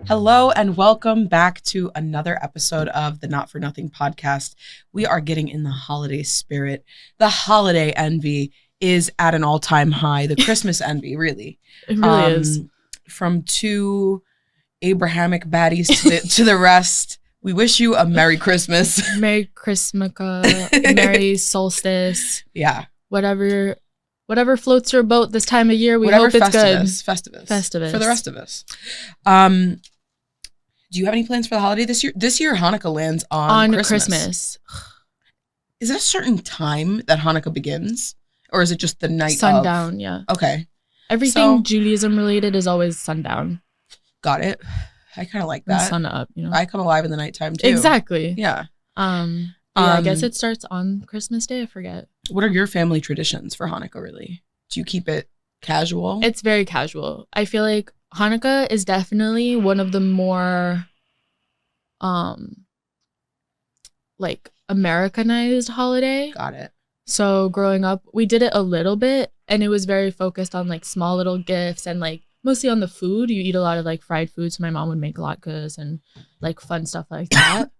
Hello and welcome back to another episode of the Not For Nothing podcast. We are getting in the holiday spirit. The holiday envy is at an all-time high. The Christmas envy, really. It really is. From two Abrahamic baddies to the rest, we wish you a Merry Christmas. Merry Christmas, Merry Solstice. Yeah. Whatever floats your boat this time of year, we hope it's Festivus. For the rest of us. Do you have any plans for the holiday this year? This year, Hanukkah lands on Christmas. Is it a certain time that Hanukkah begins? Or is it just the night sundown, yeah. Okay. Everything Judaism related is always sundown. Got it. I kind of like that. And sun up, you know. I come alive in the nighttime too. Exactly. Yeah. I guess it starts on Christmas Day. I forget. What are your family traditions for Hanukkah, really? Do you keep it casual? It's very casual. I feel like Hanukkah is definitely one of the more like Americanized holiday. Got it. So growing up, we did it a little bit, and it was very focused on like small little gifts and like mostly on the food. You eat a lot of like fried food, so my mom would make latkes and like fun stuff like that.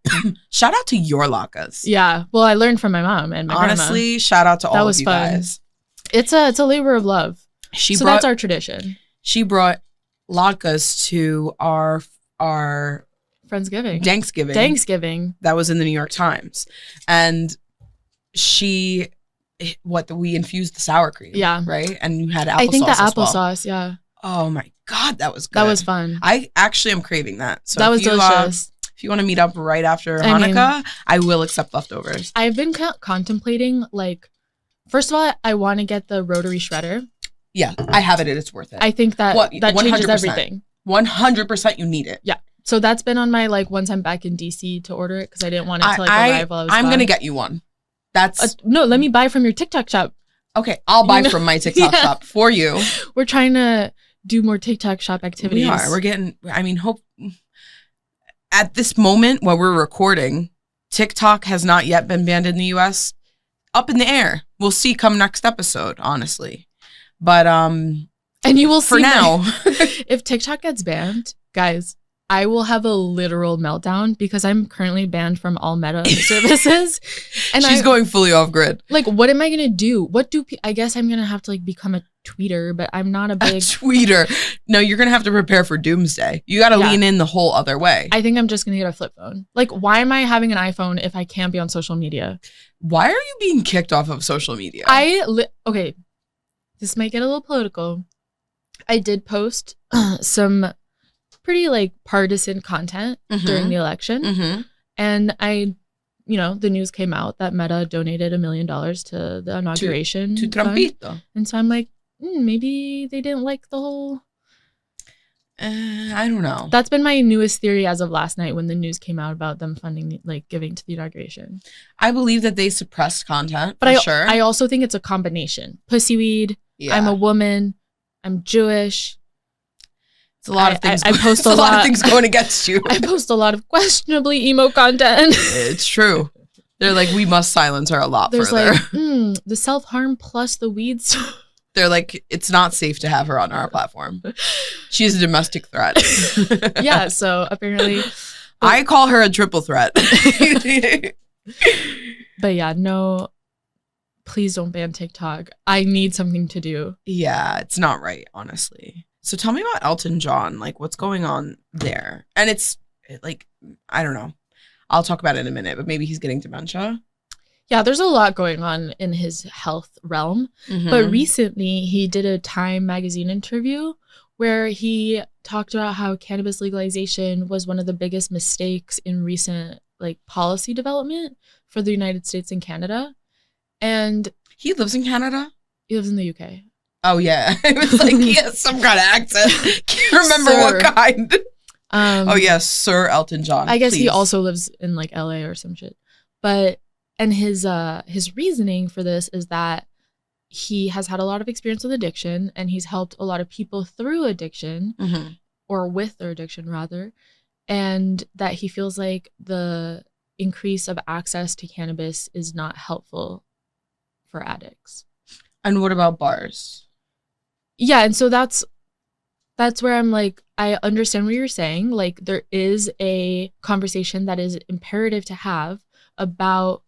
Shout out to your latkes. Yeah, well, I learned from my mom and my honestly, grandma. Shout out to all of you fun. Guys. It's a labor of love. That's our tradition. She brought latkes to our Friendsgiving. Thanksgiving. That was in the New York Times, and we infused the sour cream. Yeah. Right, and you had applesauce. I think the applesauce. Well. Yeah. Oh my God, that was good. That was fun. I actually am craving that. So that was delicious. If you want to meet up right after Hanukkah, I will accept leftovers. I've been contemplating, like, first of all, I want to get the rotary shredder. Yeah, I have it and it's worth it. I think that changes everything. 100% you need it. Yeah. So that's been on my, like, once I'm back in DC to order it because I didn't want it to, like, arrive while I was I'm gone. going to get you one. That's... no, let me buy from your TikTok shop. Okay, I'll buy from my TikTok shop for you. We're trying to do more TikTok shop activities. We are. We're getting... hope... At this moment while we're recording, TikTok has not yet been banned in the US. Up in the air. We'll see come next episode, honestly. But and you will see for now. If TikTok gets banned, guys, I will have a literal meltdown because I'm currently banned from all Meta services. And she's going fully off grid. Like, what am I gonna do? I guess I'm gonna have to like become a tweeter, but I'm not a big tweeter. No, you're gonna have to prepare for doomsday. You gotta lean in the whole other way. I think I'm just gonna get a flip phone. Like, why am I having an iPhone if I can't be on social media? Why are you being kicked off of social media? Okay, this might get a little political. I did post some pretty like partisan content during the election, and the news came out that Meta donated $1 million to the inauguration to Trumpito, and so I'm like, maybe they didn't like the whole. I don't know. That's been my newest theory as of last night when the news came out about them funding, like giving to the inauguration. I believe that they suppressed content, but sure. I also think it's a combination. Pussy weed. Yeah. I'm a woman. I'm Jewish. It's a lot of things. I post a lot of things going against you. I post a lot of questionably emo content. It's true. They're like, we must silence her a lot further. There's like, the self-harm plus the weeds. They're like, it's not safe to have her on our platform. She's a domestic threat. Yeah, so apparently. I call her a triple threat. But yeah, no, please don't ban TikTok. I need something to do. Yeah, it's not right, honestly. So tell me about Elton John. Like, what's going on there? And it's like, I don't know. I'll talk about it in a minute, but maybe he's getting dementia. Yeah, there's a lot going on in his health realm. But recently he did a Time magazine interview where he talked about how cannabis legalization was one of the biggest mistakes in recent like policy development for the United States and Canada. And he lives in Canada? He lives in the UK. Oh, yeah. It was like he has some kind of accent. Can't remember what kind. Oh, yes, Sir Elton John. I guess he also lives in like LA or some shit. But and his reasoning for this is that he has had a lot of experience with addiction and he's helped a lot of people through addiction or with their addiction rather. And that he feels like the increase of access to cannabis is not helpful for addicts. And what about bars? Yeah, and so that's that's where I'm like, I understand what you're saying. Like, there is a conversation that is imperative to have about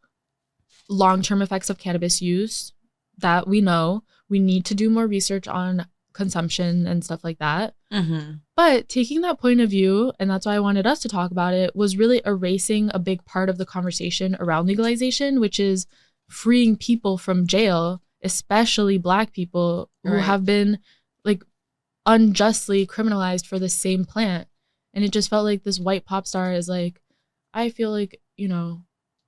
long-term effects of cannabis use that we know. We need to do more research on consumption and stuff like that. Mm-hmm. But taking that point of view, and that's why I wanted us to talk about it, was really erasing a big part of the conversation around legalization, which is freeing people from jail, especially Black people who Right. have been like unjustly criminalized for the same plant. And it just felt like this white pop star is like, I feel like, you know,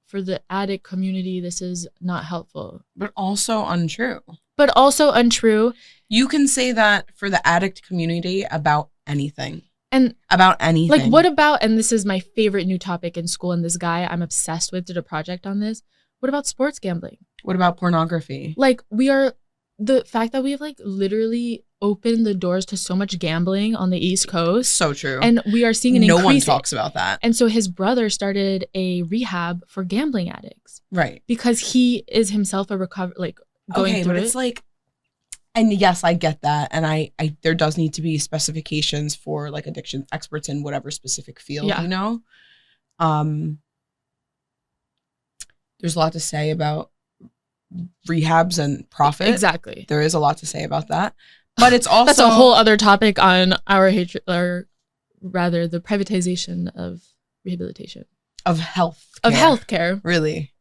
for the addict community, this is not helpful. But also untrue. But also untrue. You can say that for the addict community about anything. And about anything. like, what about, and this is my favorite new topic in school, and this guy I'm obsessed with did a project on this. What about sports gambling? What about pornography? Like, the fact that we have like literally opened the doors to so much gambling on the East Coast. So true. And we are seeing an increase. No one talks about that. And so his brother started a rehab for gambling addicts. Right. Because he is himself a going through but it. it's like, and yes, I get that. And I there does need to be specifications for like addiction experts in whatever specific field, Yeah. you know? There's a lot to say about rehabs and profit. Exactly. There is a lot to say about that. But it's also... That's a whole other topic on our hatred, or rather the privatization of rehabilitation. Of health. Of healthcare. Really.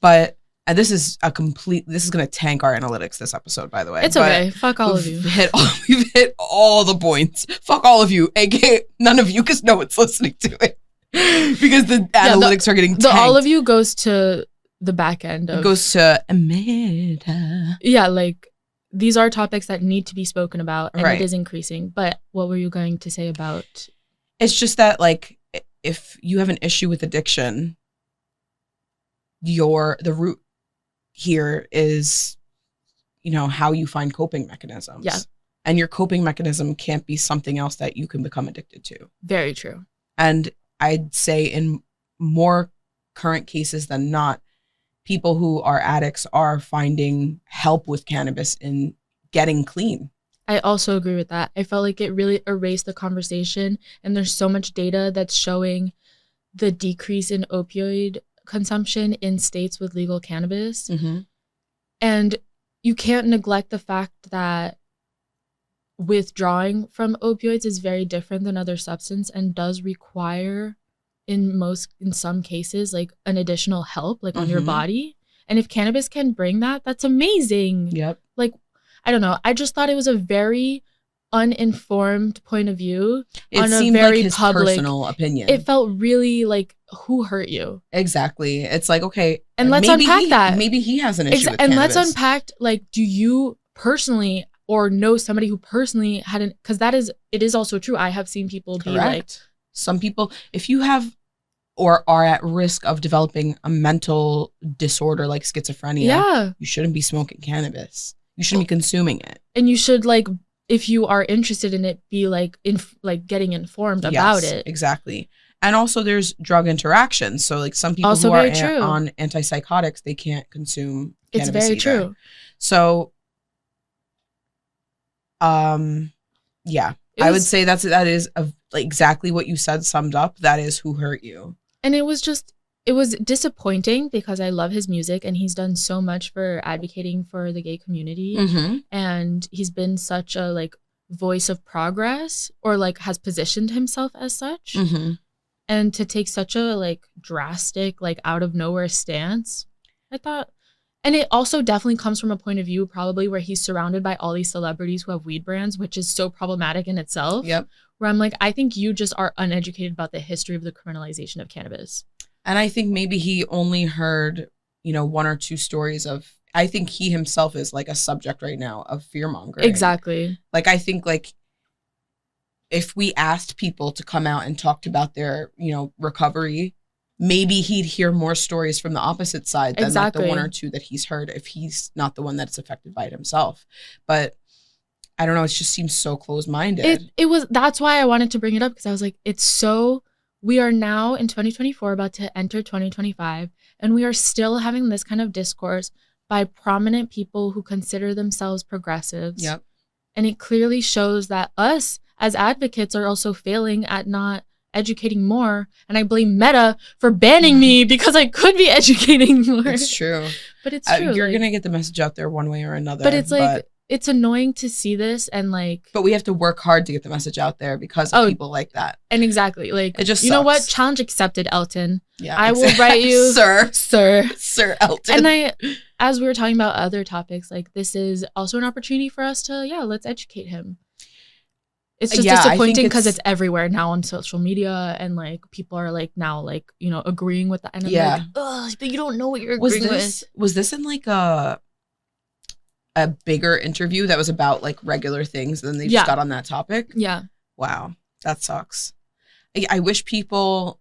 But this is going to tank our analytics this episode, by the way. It's okay. Fuck all of you. We've hit all the points. Fuck all of you. AKA none of you, because no one's listening to it. Because the analytics are getting tanked. The all of you goes to the back end of... It goes to Amanda. Yeah, like, these are topics that need to be spoken about, and Right. it is increasing. But what were you going to say about... It's just that, like, if you have an issue with addiction, the root here is, you know, how you find coping mechanisms. Yeah. And your coping mechanism can't be something else that you can become addicted to. Very true. And I'd say in more current cases than not, people who are addicts are finding help with cannabis in getting clean. I also agree with that. I felt like it really erased the conversation, and there's so much data that's showing the decrease in opioid consumption in states with legal cannabis. Mm-hmm. And you can't neglect the fact that withdrawing from opioids is very different than other substances and does require in some cases like an additional help like on your body. And if cannabis can bring that, that's amazing. Yep. Like, I don't know. I just thought it was a very uninformed point of view. It on seemed a very like his public, personal opinion. It felt really like, who hurt you? Exactly. It's like, okay. And let's unpack that. Maybe he has an issue with and cannabis. let's unpack, like, do you personally or know somebody who personally had an, because it is also true. I have seen people be like, some people, if you have or are at risk of developing a mental disorder like schizophrenia, you shouldn't be smoking cannabis. You shouldn't be consuming it. And you should, like, if you are interested in it, be like getting informed about it. Exactly. And also there's drug interactions. So like some people also who are on antipsychotics, they can't consume cannabis. It's very either. true. So yeah, I would say that is like exactly what you said summed up. That is who hurt you. And it was disappointing because I love his music and he's done so much for advocating for the gay community. Mm-hmm. And he's been such a like voice of progress, or like has positioned himself as such. Mm-hmm. And to take such a like drastic, like out of nowhere stance, I thought, and it also definitely comes from a point of view probably where he's surrounded by all these celebrities who have weed brands, which is so problematic in itself. Yep. Where I'm like, I think you just are uneducated about the history of the criminalization of cannabis. And I think maybe he only heard, one or two stories of, I think he himself is like a subject right now of fear mongering. Exactly. Like, I think like if we asked people to come out and talk about their, recovery, maybe he'd hear more stories from the opposite side than like the one or two that he's heard if he's not the one that's affected by it himself. But I don't know. It just seems so closed-minded. That's why I wanted to bring it up, because I was like, we are now in 2024 about to enter 2025, and we are still having this kind of discourse by prominent people who consider themselves progressives. Yep. And it clearly shows that us as advocates are also failing at not educating more, and I blame Meta for banning me because I could be educating more. It's true. But it's true. You're gonna get the message out there one way or another. But it's like it's annoying to see this, and like, but we have to work hard to get the message out there because of people like that. And exactly, like, it just you know sucks. what? Challenge accepted, Elton. Yeah, I will write you, Sir Elton. And as we were talking about other topics, like, this is also an opportunity for us to, let's educate him. It's just disappointing because it's everywhere now on social media, and like people are like now like, you know, agreeing with that, and I'm like, ugh, but you don't know what you're agreeing with. Was this in like a bigger interview that was about like regular things, and then they just got on that topic? Yeah. Wow, that sucks. I wish people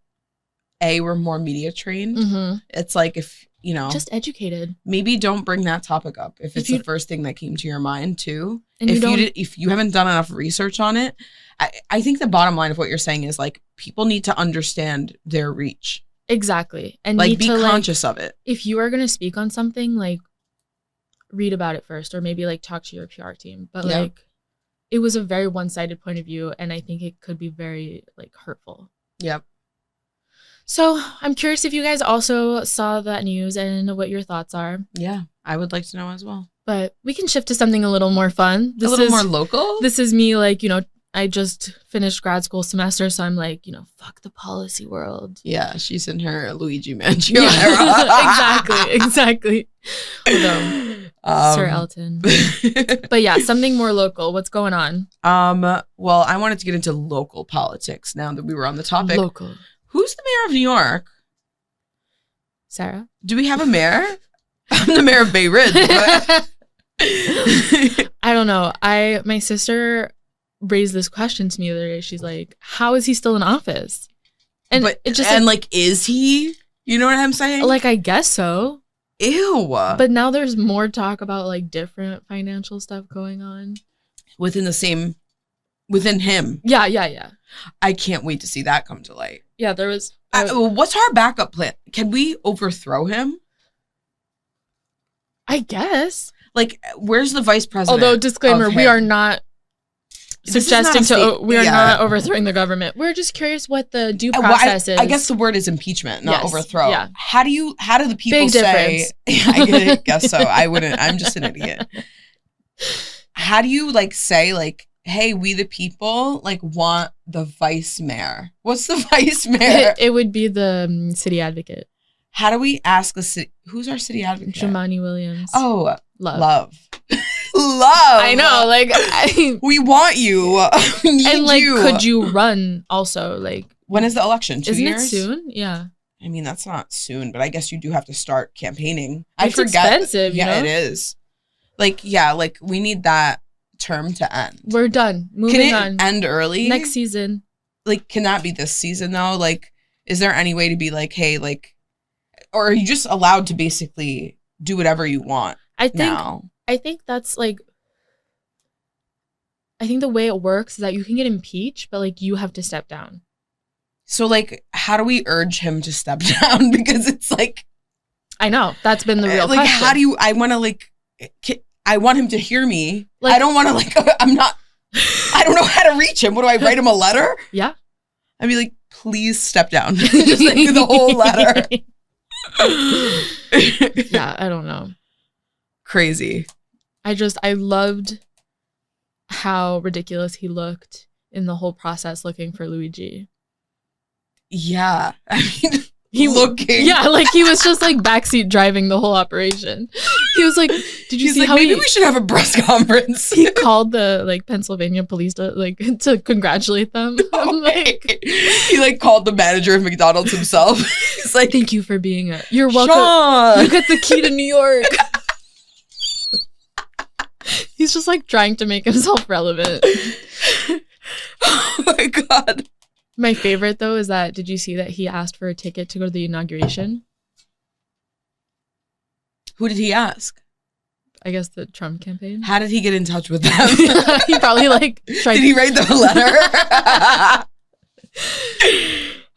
were more media trained. Mm-hmm. It's like, if you know, just educated. Maybe don't bring that topic up if it's the first thing that came to your mind too. And if you haven't done enough research on it, I think the bottom line of what you're saying is like, people need to understand their reach. Exactly. And like, be conscious of it. If you are going to speak on something, like, read about it first, or maybe like talk to your PR team. But like, it was a very one-sided point of view, and I think it could be very like hurtful. Yep. So I'm curious if you guys also saw that news and what your thoughts are. Yeah, I would like to know as well. But we can shift to something a little more fun. A little more local? This is me, like, you know, I just finished grad school semester, so I'm like, you know, fuck the policy world. Yeah, she's in her Luigi Mancio era. Exactly. Sir Elton. But yeah, something more local. What's going on? Well, I wanted to get into local politics now that we were on the topic. Local. Who's the mayor of New York? Sarah? Do we have a mayor? I'm the mayor of Bay Ridge. But... I don't know. My sister raised this question to me the other day. She's like, how is he still in office? And is he? You know what I'm saying? Like, I guess so. Ew. But now there's more talk about like different financial stuff going on. Within him. Yeah. I can't wait to see that come to light. Yeah, there was... what's our backup plan? Can we overthrow him? I guess. Like, where's the vice president? Although, disclaimer, we are not suggesting we are not overthrowing the government. We're just curious what the due process is. I guess the word is impeachment, not overthrow. Yeah. How do the people Big say? Difference. I guess so. I wouldn't. I'm just an idiot. How do you like say like, hey, we the people like want the vice mayor? What's the vice mayor? It would be the city advocate. How do we ask the city? Who's our city advocate? Jamani Williams. Oh, love. I know, like we want you. We need and like, you. could you run also? Like, when is the election? 2 years? Isn't it soon? Yeah. I mean, that's not soon, but I guess you do have to start campaigning. It's expensive. Yeah, you know? It is. Like, yeah, like we need that term to end. We're done. Moving on. Can it end early? Next season. Like, can that be this season though? Like, is there any way to be like, hey, like, or are you just allowed to basically do whatever you want? I think that's like, I think the way it works is that you can get impeached, but like you have to step down. So like, how do we urge him to step down? Because it's like, I know that's been the real like, question. how do you? I want to like, I want him to hear me. Like, I don't want to like. I don't know how to reach him. What do I write him a letter? Yeah. I'd be like, please step down. Just like the whole letter. Yeah, I don't know. Crazy. I loved how ridiculous he looked in the whole process looking for Luigi. Yeah. I mean, yeah, like he was just like backseat driving the whole operation. He was like, did you see how maybe we should have a press conference? He called the like Pennsylvania police to congratulate them. Like, he like called the manager of McDonald's himself. He's like, thank you for being you're welcome. Sean! You got the key to New York. He's just like trying to make himself relevant. Oh my God. My favorite though is that, did you see that he asked for a ticket to go to the inauguration? Who did he ask? I guess the Trump campaign. How did he get in touch with them? He probably like tried. Did he write them a letter?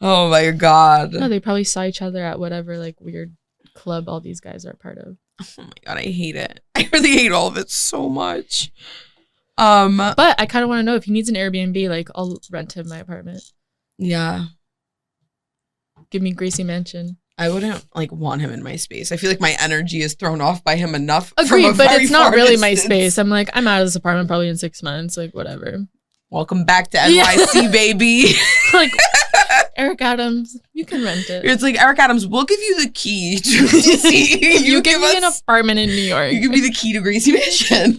Oh my God. No, they probably saw each other at whatever like weird club all these guys are part of. Oh my God, I hate it. I really hate all of it so much. But I kind of want to know if he needs an Airbnb. Like, I'll rent him my apartment. Yeah. Give me Gracie Mansion. I wouldn't like want him in my space. I feel like my energy is thrown off by him enough. Agreed, but it's not really my space. I'm like, I'm out of this apartment probably in 6 months. Like, whatever. Welcome back to NYC, baby. Like, Eric Adams, you can rent it. It's like, Eric Adams, we'll give you the key to DC. You give me an apartment in New York. You give me the key to Gracie Mansion.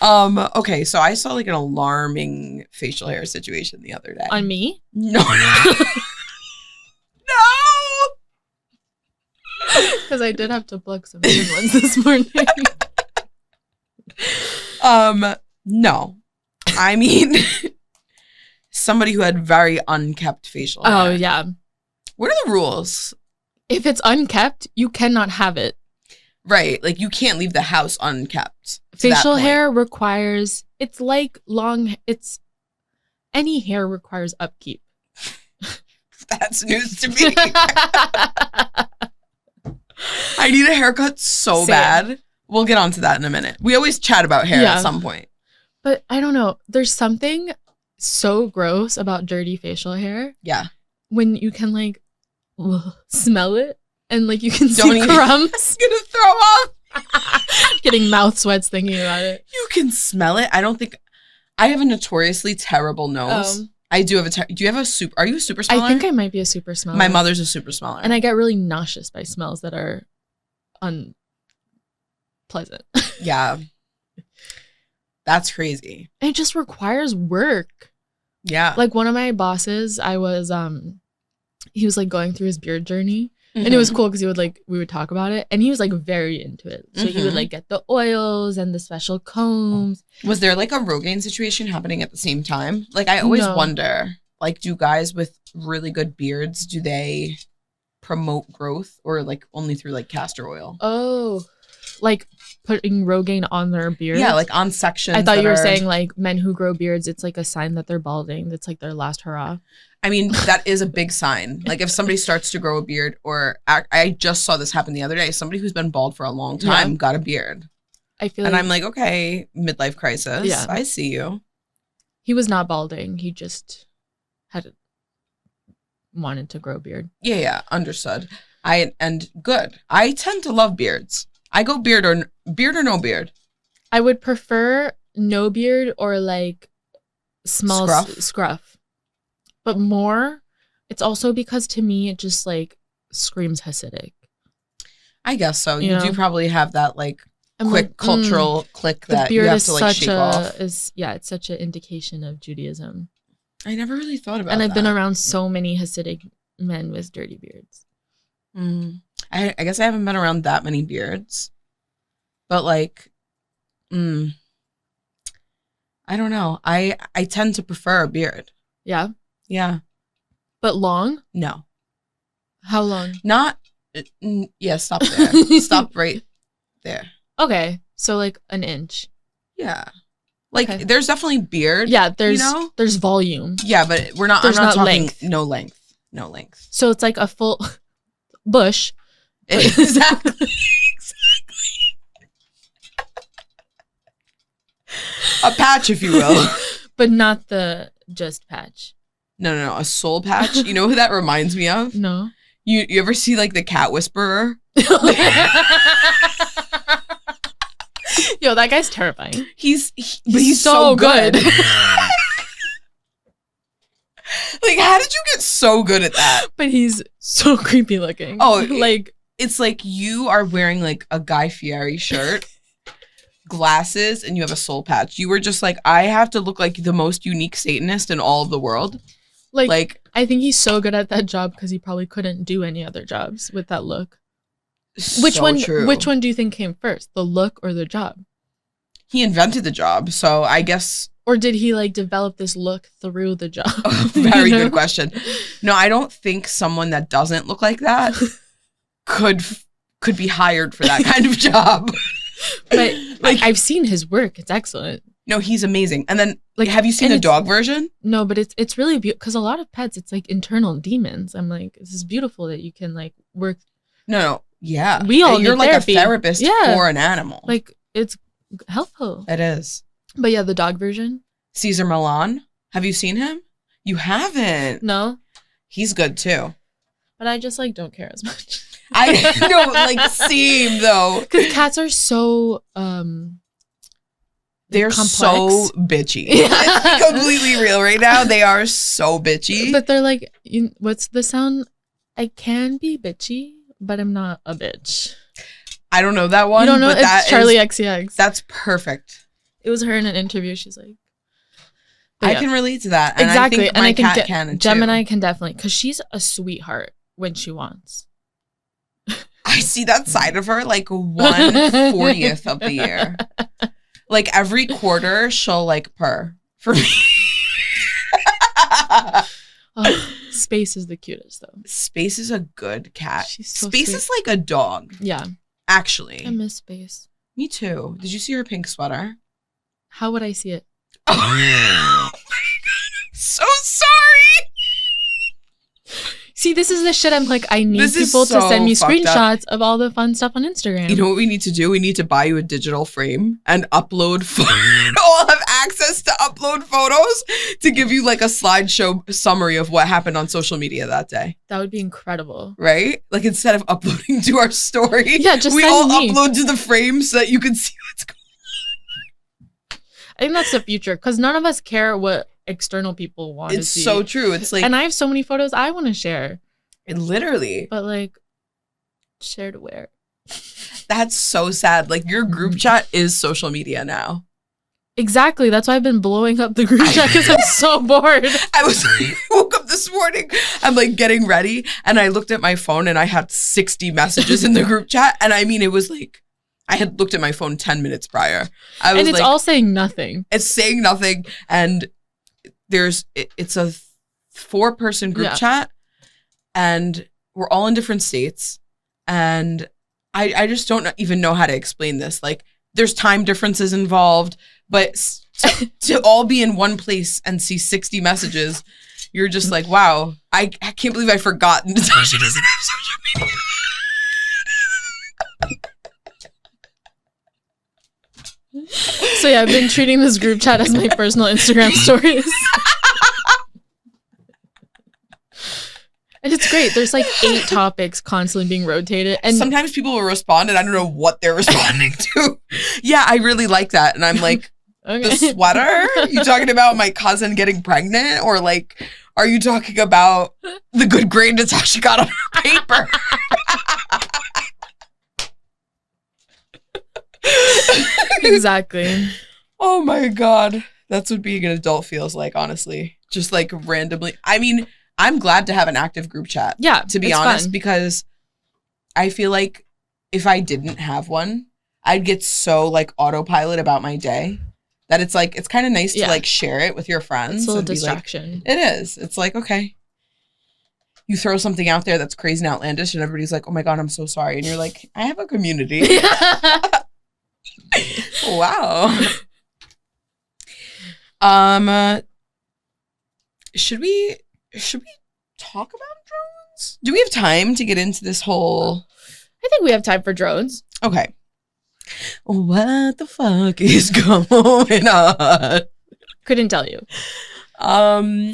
Okay, so I saw like an alarming facial hair situation the other day. On me? No. Because I did have to pluck some good ones this morning. No. I mean, somebody who had very unkept facial hair. Oh, yeah. What are the rules? If it's unkept, you cannot have it. Right. Like, you can't leave the house unkept. Facial hair requires, any hair requires upkeep. That's news to me. I need a haircut so bad. We'll get onto that in a minute. We always chat about hair at some point. But I don't know. There's something so gross about dirty facial hair. Yeah. When you can like smell it and like you can see crumbs. I'm gonna throw up. Getting mouth sweats thinking about it. You can smell it. I don't think I have a notoriously terrible nose. I do have do you have are you a super smeller? I think I might be a super smeller. My mother's a super smeller. And I get really nauseous by smells that are unpleasant. Yeah. That's crazy. It just requires work. Yeah. Like one of my bosses, he was like going through his beard journey. And it was cool because we would talk about it. And he was like very into it. So he would like get the oils and the special combs. Was there like a Rogaine situation happening at the same time? Like I always wonder, like, do guys with really good beards, do they promote growth or like only through like castor oil? Oh, like putting Rogaine on their beard? Yeah, like on sections. I thought you were saying like men who grow beards, it's like a sign that they're balding. That's like their last hurrah. I mean, that is a big sign. Like if somebody starts to grow a beard I just saw this happen the other day. Somebody who's been bald for a long time got a beard. I feel I'm like, okay, midlife crisis. Yeah. I see you. He was not balding. He just wanted to grow a beard. Yeah, understood. And good. I tend to love beards. I go beard or no beard. I would prefer no beard or like small scruff. But more, it's also because to me it just like screams Hasidic. I guess so. You do probably have that like quick like, cultural click that you have to like shake off. It's such an indication of Judaism. I never really thought about that. And I've been around so many Hasidic men with dirty beards. I guess I haven't been around that many beards. But like, I don't know. I tend to prefer a beard. Yeah? Yeah. But long? No. How long? Not, stop there. Stop right there. Okay. So like an inch. Yeah. Like there's definitely beard. Yeah, there's volume. Yeah, but I'm not talking length. No length. So it's like a full bush. Exactly. A patch, if you will. But not the just patch. No. A soul patch. You know who that reminds me of? No. You ever see like the cat whisperer? Yo, that guy's terrifying. He's so good. Like, how did you get so good at that? But he's so creepy looking. Oh, like it's like you are wearing like a Guy Fieri shirt, glasses, and you have a soul patch. You were just like, I have to look like the most unique Satanist in all of the world. Like I think he's so good at that job because he probably couldn't do any other jobs with that look. Which one do you think came first, the look or the job? He invented the job, so I guess. Or did he like develop this look through the job? Very good question. No, I don't think someone that doesn't look like that could be hired for that kind of job. But like I've seen his work; it's excellent. No, he's amazing. And then, like, have you seen the dog version? No, but it's really beautiful because a lot of pets, it's like internal demons. I'm like, this is beautiful that you can like work. No, yeah, we all you're like therapy. a therapist for an animal. Like it's Helpful. It is. But yeah, the dog version. Caesar Milan. Have you seen him? You haven't. No. He's good too. But I just like don't care as much. I know, like same though. Because cats are so they're complex. So bitchy. It's completely real right now. They are so bitchy. But they're like, what's the sound? I can be bitchy, but I'm not a bitch. I don't know that one. You don't know? But It's Charlie XCX. That's perfect. It was her in an interview. She's like, I can relate to that. And exactly. I think my cat can too. Gemini can definitely, because she's a sweetheart when she wants. I see that side of her like 1/40th of the year. Like every quarter, she'll like purr for me. Oh, Space is the cutest though. Space is a good cat. She's so Space sweet. is like a dog. Yeah. Actually. I miss Space. Me too. Did you see her pink sweater? How would I see it? Oh, so sorry. See, this is the shit I'm like, I need This is people to so send me fucked up. screenshots of all the fun stuff on Instagram. You know what we need to do? We need to buy you a digital frame and upload I'll have access to upload photos to give you like a slideshow summary of what happened on social media that day. That would be incredible. Right? Like instead of uploading to our story, Yeah, just we send all me. upload to the frame so that you can see what's going on. I think that's the future because none of us care what external people want to It's see. so true. It's like, and I have so many photos I want to share. Literally. But like, share to where? That's so sad. Like your group chat is social media now. Exactly. That's why I've been blowing up the group chat because I'm so bored. I woke up this morning, I'm like getting ready and I looked at my phone and I had 60 messages in the group chat. And I mean, it was like, I had looked at my phone 10 minutes prior. And it's like, all saying nothing. It's saying nothing. And it's a 4-person group chat and we're all in different states. And I just don't even know how to explain this. Like there's time differences involved, but to all be in one place and see 60 messages, you're just like, wow, I can't believe I forgot Natasha doesn't have social media. So yeah, I've been treating this group chat as my personal Instagram stories. And it's great. There's like 8 topics constantly being rotated. And sometimes people will respond and I don't know what they're responding to. Yeah, I really like that. And I'm like, okay. The sweater? You talking about my cousin getting pregnant? Or like, are you talking about the good grade Natasha got on her paper? Exactly. Oh my God. That's what being an adult feels like, honestly. Just like randomly. I mean, I'm glad to have an active group chat. Yeah. To be honest, fun. Because I feel like if I didn't have one, I'd get so like autopilot about my day that it's like, it's kind of nice to like share it with your friends. It's a little distraction. Like, it is. It's like, okay. You throw something out there that's crazy and outlandish and everybody's like, oh my God, I'm so sorry. And you're like, I have a community. Wow. Should we talk about drones? Do we have time to get into this whole? I think we have time for drones. Okay. What the fuck is going on? Couldn't tell you.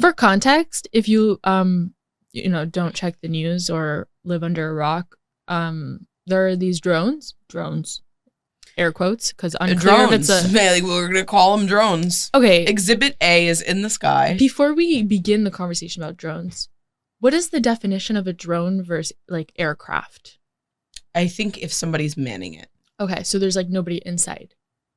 For context, if you don't check the news or live under a rock, there are these drones, air quotes, because unclear if it's a... Like, we're going to call them drones. Okay. Exhibit A is in the sky. Before we begin the conversation about drones, what is the definition of a drone versus like aircraft? I think if somebody's manning it. Okay, so there's like nobody inside.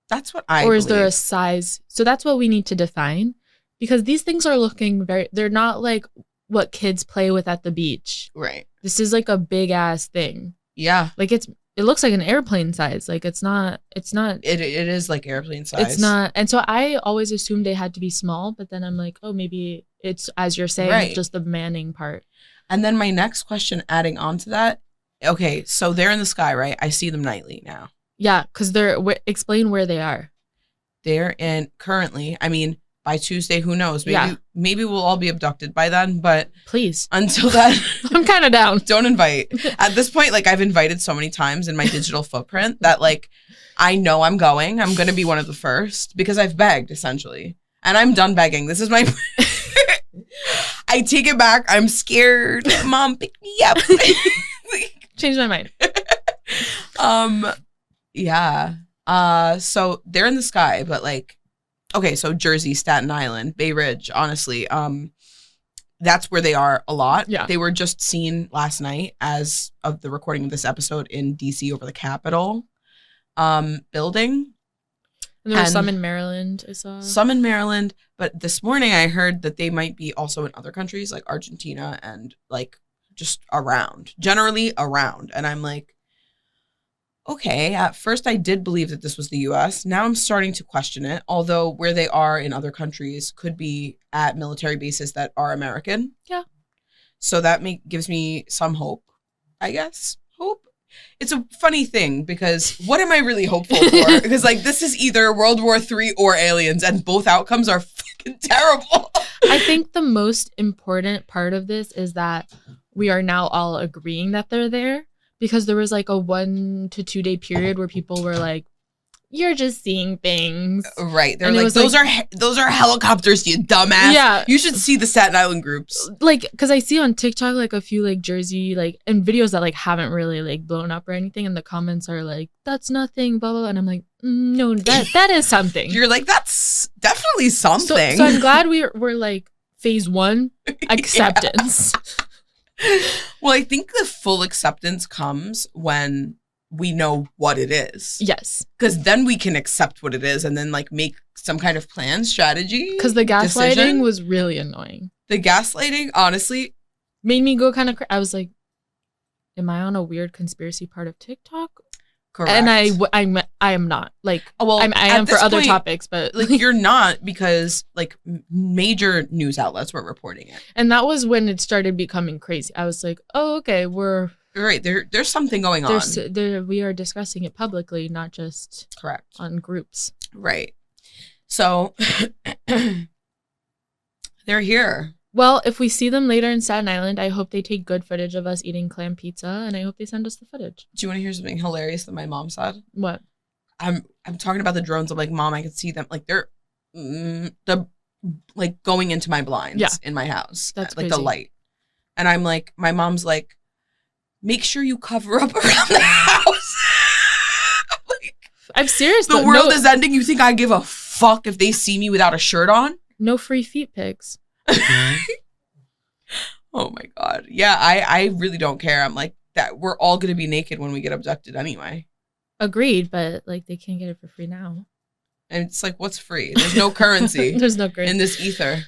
That's what I Or is believe. there a size? So that's what we need to define, because these things are looking they're not like what kids play with at the beach. Right. This is like a big ass thing. Yeah. Like it looks like an airplane size. Like it's not. It is like airplane size. It's not. And so I always assumed they had to be small, but then I'm like, oh, maybe it's, as you're saying, right. just the manning part. And then my next question adding on to that. Okay, so they're in the sky, right? I see them nightly now. Yeah, because explain where they are. They're in currently, I mean, by Tuesday, who knows? Maybe we'll all be abducted by then, but please. Until then, I'm kind of down. Don't invite. At this point, like I've invited so many times in my digital footprint that like I know I'm going. I'm going to be one of the first because I've begged, essentially. And I'm done begging. This is my... I take it back. I'm scared. Mom, pick me up. Change my mind. Yeah. So they're in the sky, but like, okay, so Jersey, Staten Island, Bay Ridge, honestly, that's where they are a lot. Yeah. They were just seen last night as of the recording of this episode in DC over the Capitol building. And there were some in Maryland, I saw. Some in Maryland, but this morning I heard that they might be also in other countries like Argentina and like just around, generally around. And I'm like, okay, at first I did believe that this was the US. Now I'm starting to question it, although where they are in other countries could be at military bases that are American. Yeah. So that gives me some hope, I guess. Hope. It's a funny thing because what am I really hopeful for? Because like this is either World War III or aliens and both outcomes are fucking terrible. I think the most important part of this is that we are now all agreeing that they're there. Because there was like a 1 to 2 day period where people were like, "You're just seeing things." Right? They're like, "Those are helicopters, you dumbass." Yeah, you should see the Staten Island groups. Like, because I see on TikTok like a few like Jersey like and videos that like haven't really like blown up or anything, and the comments are like, "That's nothing," blah blah, blah. And I'm like, "No, that is something." You're like, "That's definitely something." So I'm glad we're like phase 1 acceptance. Well, I think the full acceptance comes when we know what it is. Yes. Because then we can accept what it is and then like make some kind of plan, strategy. Because the gaslighting was really annoying. The gaslighting, honestly, made me go kind of I was like, am I on a weird conspiracy part of TikTok? Correct. And I am not. Like, well, I am for other topics, but like you're not, because like major news outlets were reporting it. And that was when it started becoming crazy. I was like, oh, okay, we're right. There's something going on. We are discussing it publicly, not just correct on groups. Right. So they're here. Well, if we see them later in Staten Island, I hope they take good footage of us eating clam pizza, and I hope they send us the footage. Do you want to hear something hilarious that my mom said? What? I'm talking about the drones. I'm like, Mom, I can see them. Like they're like going into my blinds in my house. That's like crazy. the light. And I'm like, my mom's like, make sure you cover up around the house. Like, I'm serious. The world is ending. You think I give a fuck if they see me without a shirt on? No free feet pics. Oh my God. Yeah, I really don't care. I'm like, that we're all gonna be naked when we get abducted anyway. Agreed, but like they can't get it for free now. And it's like, what's free? There's no currency. There's no currency in this ether.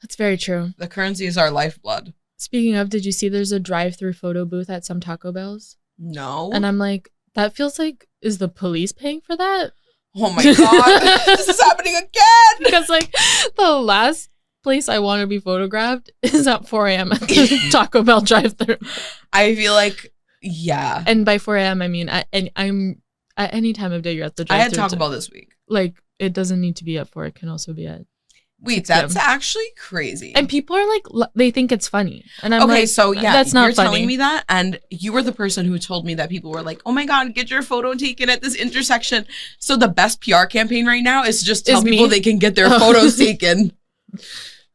That's very true. The currency is our lifeblood. Speaking of, did you see there's a drive-through photo booth at some Taco Bells? No. And I'm like, that feels like, is the police paying for that? Oh my God. This is happening again. Because like the last place I want to be photographed is at 4 a.m. at the Taco Bell drive-thru. I feel like, yeah. And by 4 a.m. I mean I'm at any time of day you're at the drive-thru. I had Taco Bell this week. Like it doesn't need to be at 4. It can also be at. Wait, that's actually crazy. And people are like, they think it's funny. And I'm okay, like, so yeah, that's not you're funny. telling me that, and you were the person who told me that people were like, "Oh my God, get your photo taken at this intersection." So the best PR campaign right now is just tell people they can get their photos taken.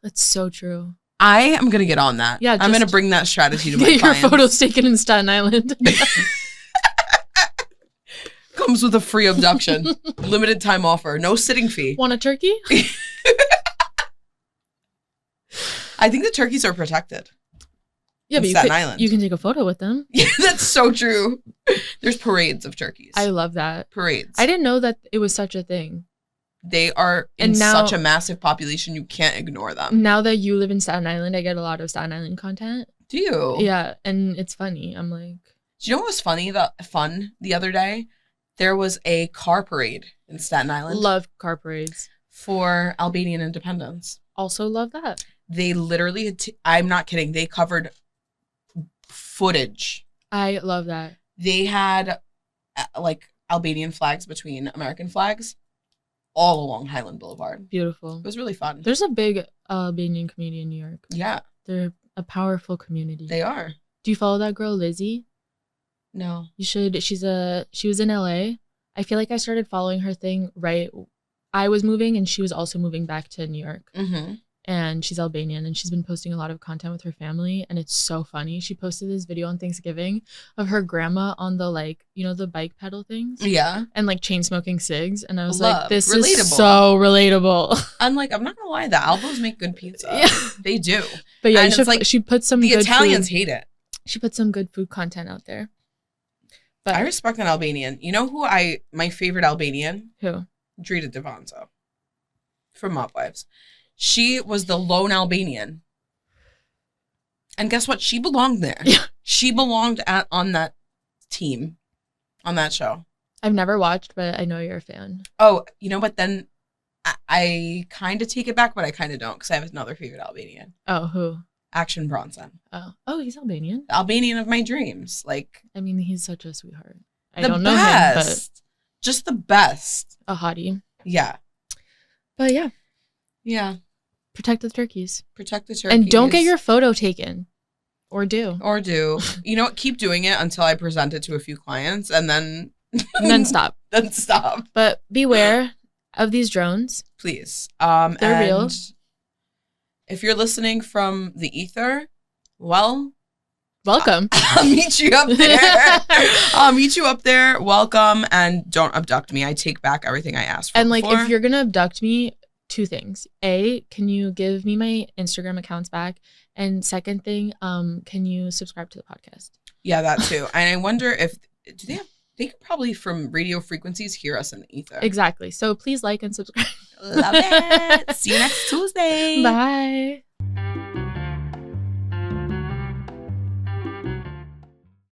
That's so true. I am gonna get on that. Yeah, I'm gonna bring that strategy to my clients. Get your photos taken in Staten Island. Comes with a free abduction, limited time offer, no sitting fee. Want a turkey? I think the turkeys are protected. Yeah, but Staten Island. You can take a photo with them. Yeah, that's so true. There's parades of turkeys. I love that. Parades. I didn't know that it was such a thing. They are in such a massive population, you can't ignore them. Now that you live in Staten Island, I get a lot of Staten Island content. Do you? Yeah, and it's funny. I'm like... Do you know what was fun the other day? There was a car parade in Staten Island. Love car parades. For Albanian independence. Also love that. They literally, I'm not kidding, they covered footage. I love that. They had like Albanian flags between American flags all along Highland Boulevard. Beautiful. It was really fun. There's a big Albanian community in New York. Yeah. They're a powerful community. They are. Do you follow that girl, Lizzie? No. You should. She was in LA I feel like I started following her thing right. I was moving and she was also moving back to New York. Mm-hmm. And she's Albanian and she's been posting a lot of content with her family. And it's so funny. She posted this video on Thanksgiving of her grandma on the like, you know, the bike pedal things. Yeah. And like chain smoking cigs. And I was Love. like, this Relatable. is so relatable. I'm like, I'm not gonna lie, the Albos make good pizza. Yeah. They do. But yeah, And you should, it's like, she put some the good Italians food. hate it. She put some good food content out there. But I respect an Albanian. You know who my favorite Albanian? who? Drita Devanzo from Mob Wives. She was the lone Albanian. And guess what? She belonged there. Yeah. She belonged on that team, on that show. I've never watched, but I know you're a fan. Oh, you know what? Then I kind of take it back, but I kind of don't because I have another favorite Albanian. Oh, who? Action Bronson. Oh, he's Albanian. The Albanian of my dreams. Like, I mean, he's such a sweetheart. I the don't know him, best. Just the best. but a hottie. Yeah. But yeah, Yeah. protect the turkeys. Protect the turkeys. And don't get your photo taken. Or do. Or do. You know what? Keep doing it until I present it to a few clients and then... And then stop. Then stop. But beware of these drones. Please. They're and real. If you're listening from the ether, well... Welcome. I'll meet you up there. I'll meet you up there. Welcome. And don't abduct me. I take back everything I asked for And like, before. if you're going to abduct me, 2 things. A, can you give me my Instagram accounts back? And second thing, can you subscribe to the podcast? Yeah, that too. And I wonder if... They could probably from radio frequencies hear us in the ether. Exactly. So please like and subscribe. Love it. See you next Tuesday. Bye.